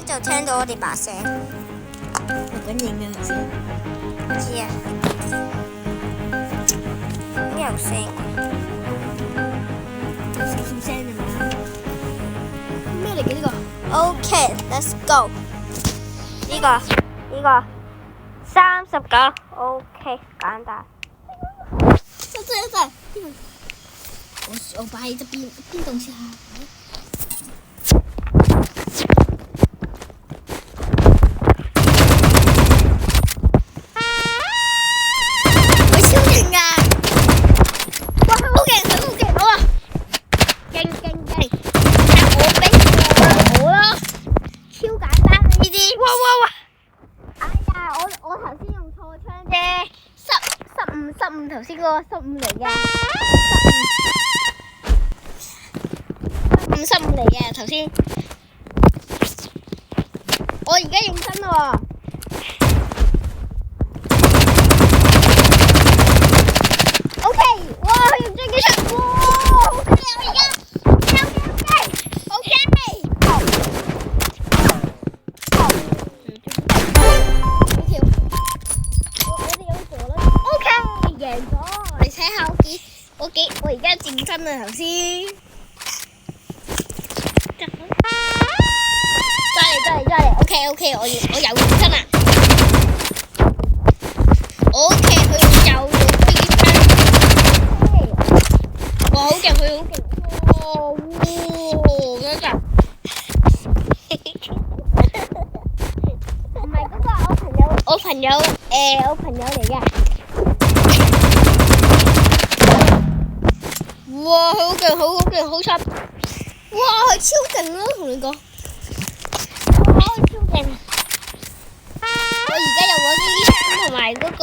就聽到我哋把聲。錄緊影嘅頭先。唔知啊，咩有聲㗎？少少聲㗎嘛？咩嚟嘅呢個 OK，let's go。呢個39。OK，簡單。真。我擺喺邊度先啊？佢超勁㗎！哇，佢好勁啊！勁！我俾我啦，超簡單呢啲。哇！哎呀，我頭先用錯槍啫，15頭先嗰個15嚟嘅，15嚟嘅頭先。我而家認真喎。OK， 哇！佢用追擊槍，哇！好犀利啊！而家 OK。贏咗！你睇下我而家戰爭啊頭先，再嚟 ，OK， 我又認真啦。OK， 佢又用飛機槍，哇好勁，佢好勁，真係。唔係嗰個我朋友嚟嘅。哇！佢好勁，好插！哇！佢超勁咯，同你講，哇！佢超勁！我而家有攞飛機槍同埋嗰個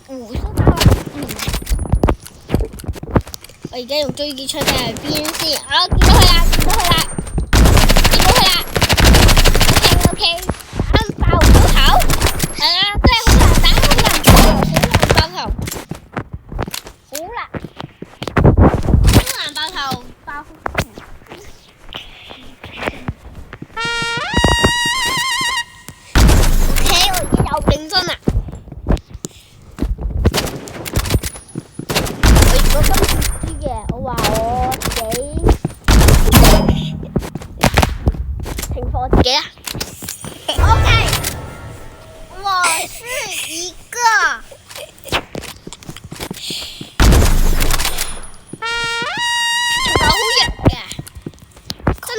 胡鬚包。我而家用追擊槍喺邊先？啊！見到佢啦！OK， 啱爆唔到頭，係啦，真係好難爆頭，好難。爆頭爆！ OK， 我而家又認真啦。我如果今次輸嘅，我話我自己懲罰我自己啊。OK， 我是一個。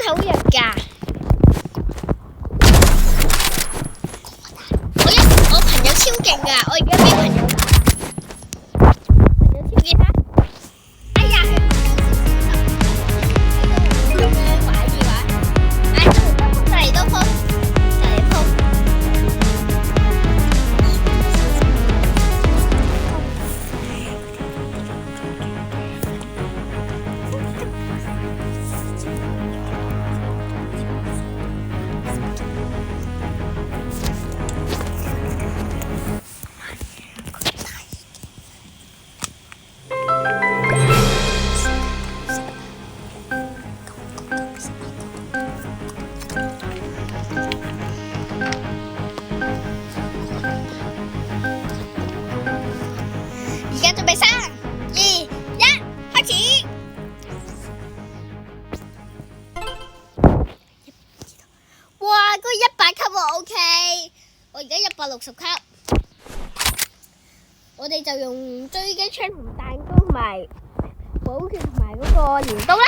好弱㗎！我朋友超勁㗎，我而家俾朋友打，朋友超勁啦！哎呀，佢咁樣玩住玩，哎，就嚟都鋪，而家準備3、2、1，開始！哇，嗰個100級喎 ，OK， 我而家160級。我哋就用追擊槍同彈弓同埋寶劍同埋嗰個鐮刀啦。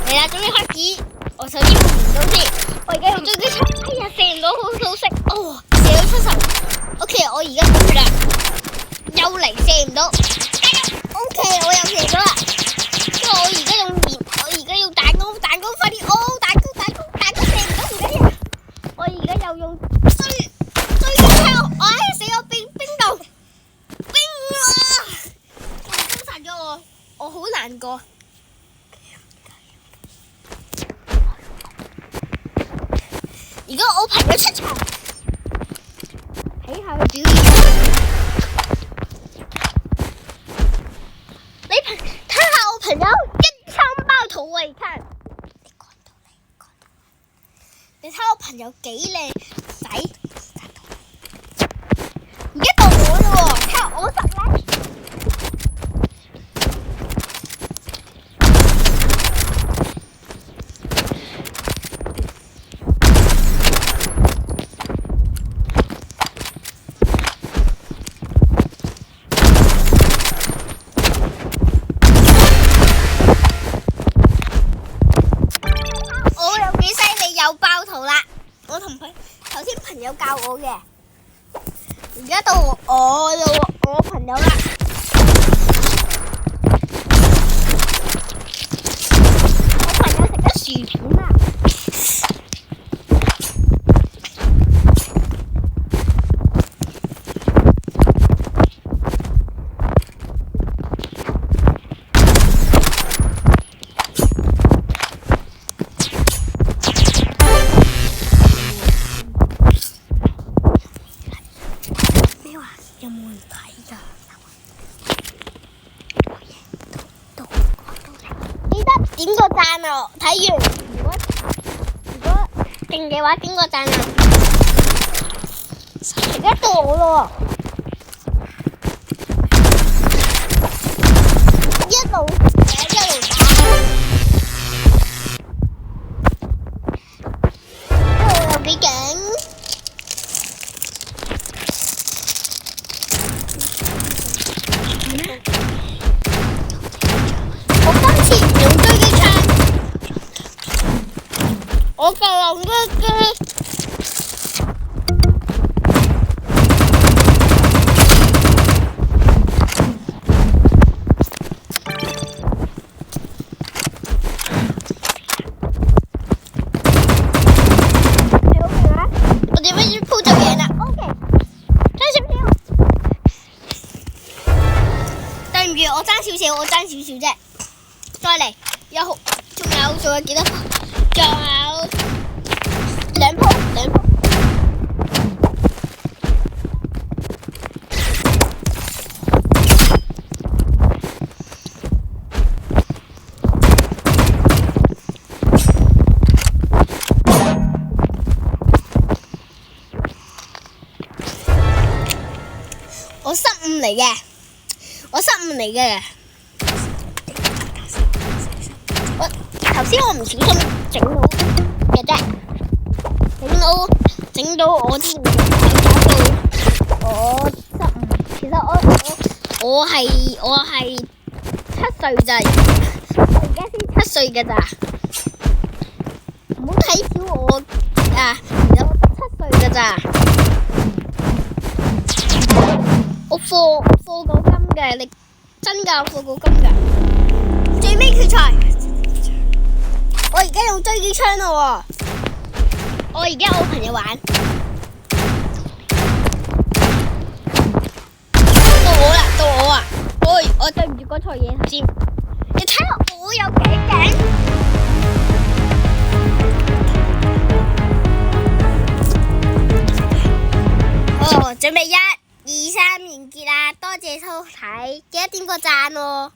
嚟啦，準備開始。我首先用鐮刀先。我而家用追擊槍，哎呀，射唔到，好可惜。哦，射到70。OK， 我而家補血啦。又嚟射唔到。OK， 我又射咗啦。因為我而家用彈弓，快啲！哦，彈弓射唔到，唔緊要。我而家又用追擊槍，哎，死我冰到，冰啊！攻殺咗我，我好難過。而家我朋友出場，睇下佢表演。睇下我朋友一槍爆頭，我看。你睇我朋友幾靚仔，而家到我啦喎，睇下我實咧。又爆圖啦！我同佢頭先朋友教我嘅，而家到我朋友啦。我朋友食得薯片啦。有冇人睇㗎？記得點個讚哦！睇完如果勁嘅話，點個讚啊！而家到我咯喎，一路打，有幾勁！我今次唔用狙擊槍，我就用狙擊。我哋乜嘢鋪就贏啦 ？OK， 爭少少。對唔住，我爭少少，我爭少少啫。再嚟，仲有幾多鋪？仲有兩鋪。我失誤嚟嘅。頭先我唔小心整到嘅啫，整到我啲護具搞到我失誤。其實我係7歲咋，我而家先7歲㗎咋，唔好睇小我啊！其實我得7歲㗎咋，我課過金嘅，你真㗎課過金㗎。最尾決賽。我而家用狙擊槍咯喎！我而家我朋友玩，到我啊！我對唔住嗰台嘢頭先，你睇下我有幾勁！準備1、2、3，完結啦！多謝收睇，記得點個讚喎！